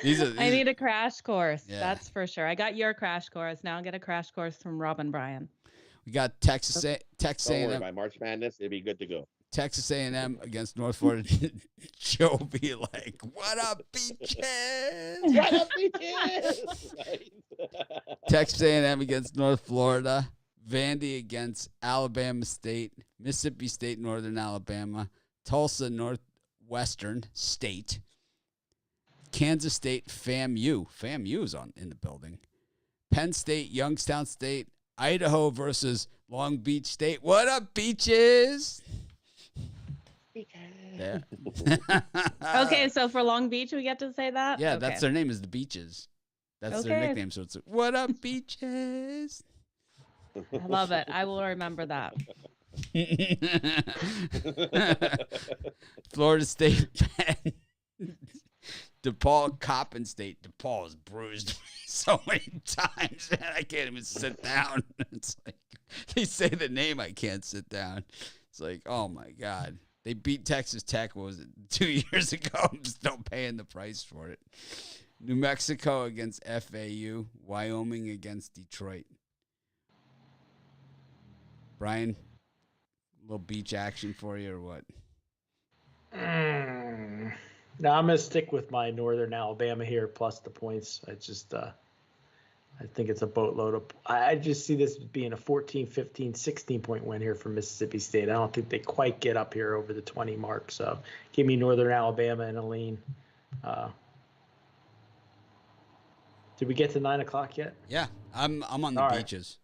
I need a crash course. Yeah. That's for sure. I got your crash course. Now I'll get a crash course from Rob and Brian. We got Texas Don't worry, A&M. by March Madness, it'd be good to go. Texas A&M against North Florida. Joe be like, "What up, beaches? What up, beaches?" Texas A&M against North Florida. Vandy against Alabama State. Mississippi State, Northern Alabama. Tulsa, Northwestern State. Kansas State, FAMU. FAMU's in the building. Penn State, Youngstown State. Idaho versus Long Beach State. What up, beaches? Yeah. Okay, so for Long Beach, we get to say that? Yeah, okay. that's their name is the Beaches. That's their nickname. So it's what up, beaches? I love it. I will remember that. Florida State, DePaul, Coppin State. DePaul has bruised me so many times, man. I can't even sit down. It's like they say the name, I can't sit down. It's like, oh my God. They beat Texas Tech, what was it, 2 years ago? I'm still paying the price for it. New Mexico against FAU. Wyoming against Detroit. Brian, a little beach action for you or what? No, I'm going to stick with my Northern Alabama here plus the points. I just I think it's a boatload of – I just see this being a 14, 15, 16-point win here for Mississippi State. I don't think they quite get up here over the 20 mark. So give me Northern Alabama and a lean. Did we get to 9 o'clock yet? Yeah, I'm on the beaches.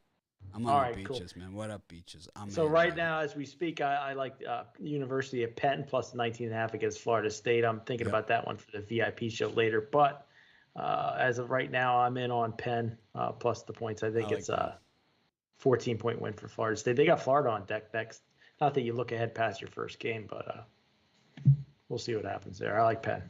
I'm on the beaches, man. What up, beaches? So right now, as we speak, I like University of Penn plus 19.5 against Florida State. I'm thinking about that one for the VIP show later. But as of right now, I'm in on Penn plus the points. I think it's a 14-point win for Florida State. They got Florida on deck next. Not that you look ahead past your first game, but we'll see what happens there. I like Penn.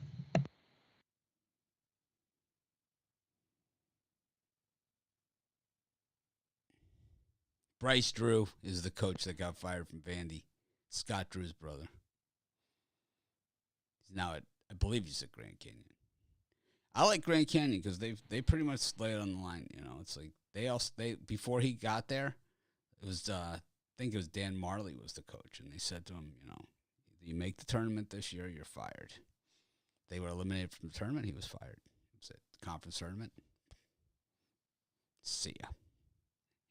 Bryce Drew is the coach that got fired from Vandy. Scott Drew's brother. He's now I believe he's at Grand Canyon. I like Grand Canyon because they pretty much lay it on the line. You know, it's like they before he got there, it was I think it was Dan Marley was the coach, and they said to him, you know, you make the tournament this year, you're fired. They were eliminated from the tournament. He was fired. It was at the conference tournament. See ya.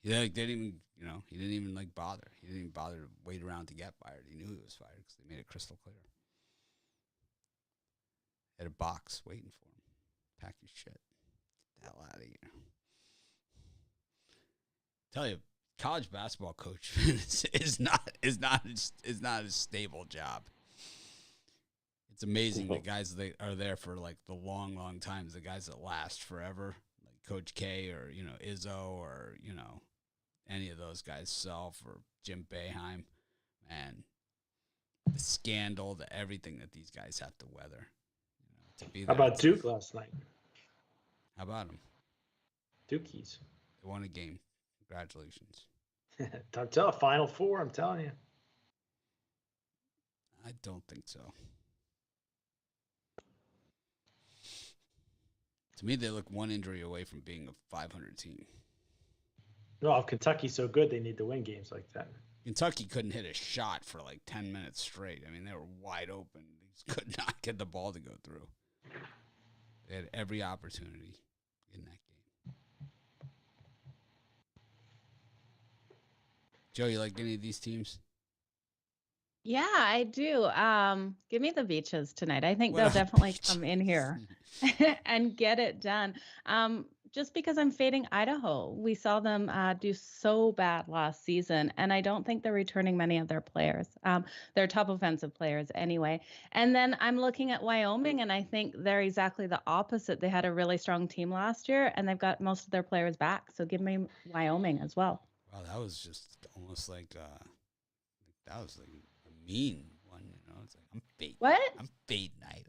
He didn't even like bother. He didn't even bother to wait around to get fired. He knew he was fired because they made it crystal clear. Had a box waiting for him. Pack your shit. Get the hell out of here. Tell you, college basketball coach is not a stable job. It's amazing the guys that are there for like the long times. The guys that last forever, like Coach K or Izzo or any of those guys, Self or Jim Boeheim, and the scandal, the everything that these guys have to weather. To be How about Duke last night? How about them? Dukies. They won a game. Congratulations. Don't tell Final Four, I'm telling you. I don't think so. To me, they look one injury away from being a 500 team. No, if Kentucky's so good, they need to win games like that. Kentucky couldn't hit a shot for like 10 minutes straight. I mean, they were wide open. They just could not get the ball to go through. They had every opportunity in that game. Joe, you like any of these teams? Yeah, I do. Give me the beaches tonight. I think they'll definitely come in here and get it done. Just because I'm fading Idaho. We saw them do so bad last season, and I don't think they're returning many of their players. Their top offensive players anyway. And then I'm looking at Wyoming, and I think they're exactly the opposite. They had a really strong team last year, and they've got most of their players back. So give me Wyoming as well. Wow, that was just almost like that was like a mean one. It's like I'm fading. What? I'm fading Idaho.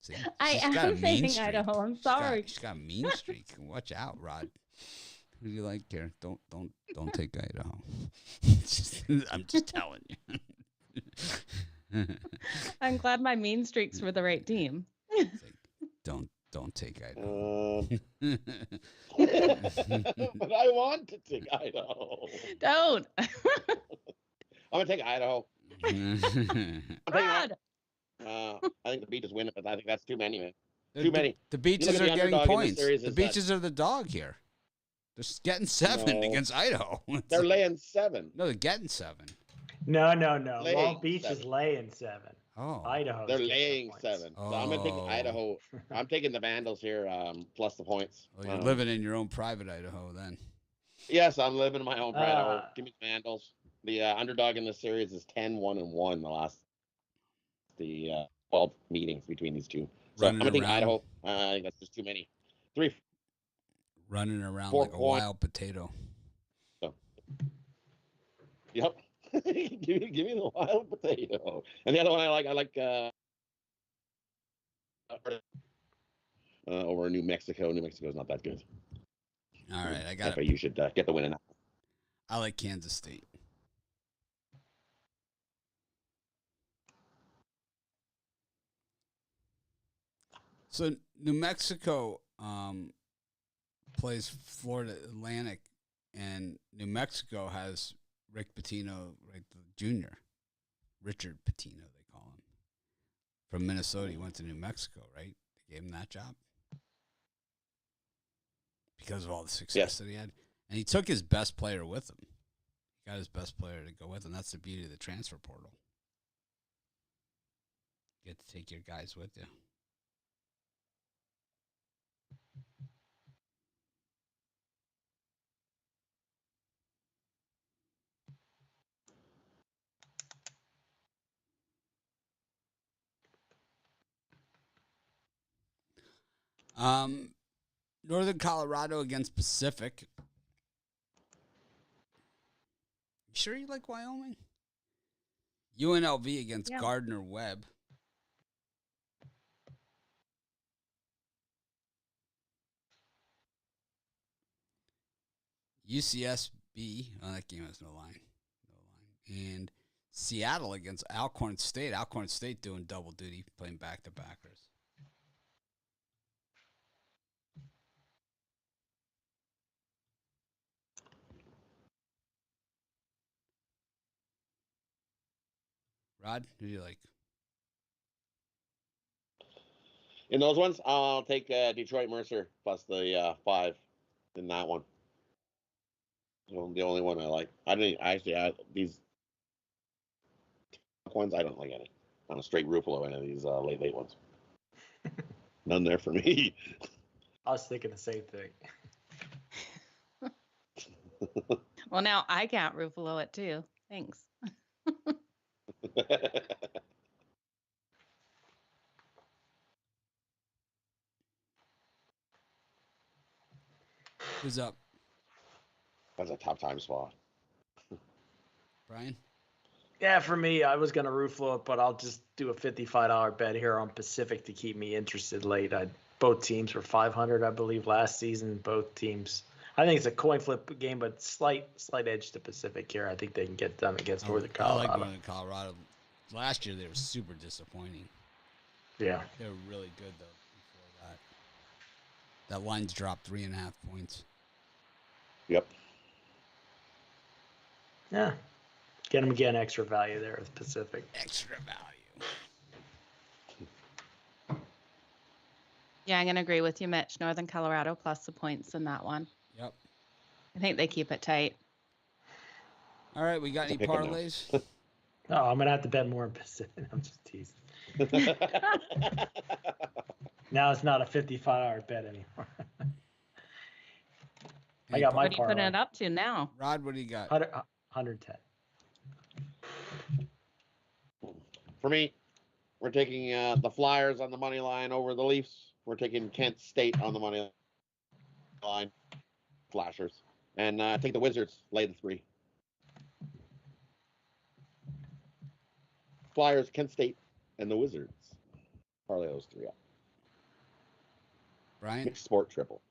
See, I she's got a am mean fading streak. Idaho. I'm sorry. She's got a mean streak. Watch out, Rod. Who do you like here? Don't take Idaho. I'm just telling you. I'm glad my mean streaks were the right team. It's like, don't take Idaho. But I want to take Idaho. Don't. I'm gonna take Idaho. Rod. I think the Beaches win it, but I think that's too many, man. Too many. The Beaches at are the getting underdog in points. this series The is Beaches are the dog here. They're getting 7 No. against Idaho. They're laying 7. No, they're getting 7. No. Laying Long Beach 7. is laying 7. Oh, Idaho. They're laying 7. So I'm gonna take Oh. Idaho. I'm taking the Vandals here, plus the points. Well, you're living in your own private Idaho then. Yes, I'm living in my own Idaho. Give me the Vandals. The underdog in this series is 10-1-1 the last 12 meetings between these two. So Running I'm gonna take around. Idaho. I think that's just too many. 3. Running around 4 like a point. wild potato. Yep. give me the wild potato. And the other one I like over in New Mexico. New Mexico's not that good. All right, I got But it. you should get the win in that. I like Kansas State. So New Mexico plays Florida Atlantic, and New Mexico has Rick Pitino, right, the junior, Richard Pitino, they call him, from Minnesota. He went to New Mexico, right? They gave him that job because of all the success that he had, and he took his best player with him. He got his best player to go with him. That's the beauty of the transfer portal. You get to take your guys with you. Northern Colorado against Pacific. You sure you like Wyoming? UNLV against Gardner Webb. UCSB. Oh, that game has no line. And Seattle against Alcorn State. Alcorn State doing double duty, playing back-to-backers. Rod, who do you like? In those ones, I'll take Detroit Mercer plus the 5 in that one. The only one I like. These ones I don't like any. On a straight Ruffalo any of these late ones. None there for me. I was thinking the same thing. Well, now I can't Ruffalo it too. Thanks. Who's up? That's a top time spot. Brian? Yeah, for me, I was going to Ruffalo it, but I'll just do a $55 bet here on Pacific to keep me interested late. Both teams were 500, I believe, last season. Both teams. I think it's a coin flip game, but slight edge to Pacific here. I think they can get done against Northern Colorado. I like Northern Colorado. Last year, they were super disappointing. Yeah. They were really good, though, before that. That line's dropped 3.5 points. Yep. Yeah. Get them again, extra value there with Pacific. Extra value. Yeah, I'm going to agree with you, Mitch. Northern Colorado plus the points in that one. Yep. I think they keep it tight. All right, we got any Pick 'em now. parlays? Oh, I'm going to have to bet more on Pacific. I'm just teasing. Now it's not a $55 bet anymore. I got my What are you putting parlay. it up to now? Rod, what do you got? 110. For me, we're taking the Flyers on the money line over the Leafs. We're taking Kent State on the money line. Flashers. And take the Wizards, lay the 3. Flyers, Kent State, and the Wizards. Parlay those 3 up. Brian? Mixed sport triple.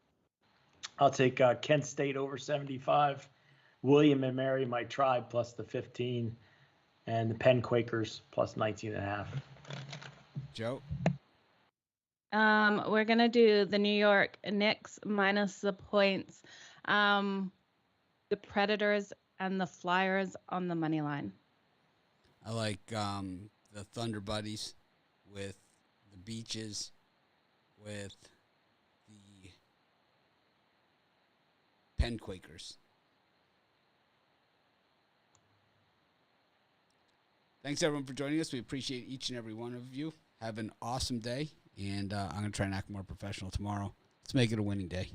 I'll take Kent State over 75. William and Mary, my tribe, plus the 15. And the Penn Quakers, plus 19.5. Joe? We're going to do the New York Knicks minus the points. The Predators and the Flyers on the money line. I like the Thunder Buddies with the Beaches, with the Penn Quakers. Thanks, everyone, for joining us. We appreciate each and every one of you. Have an awesome day, and I'm going to try and act more professional tomorrow. Let's make it a winning day.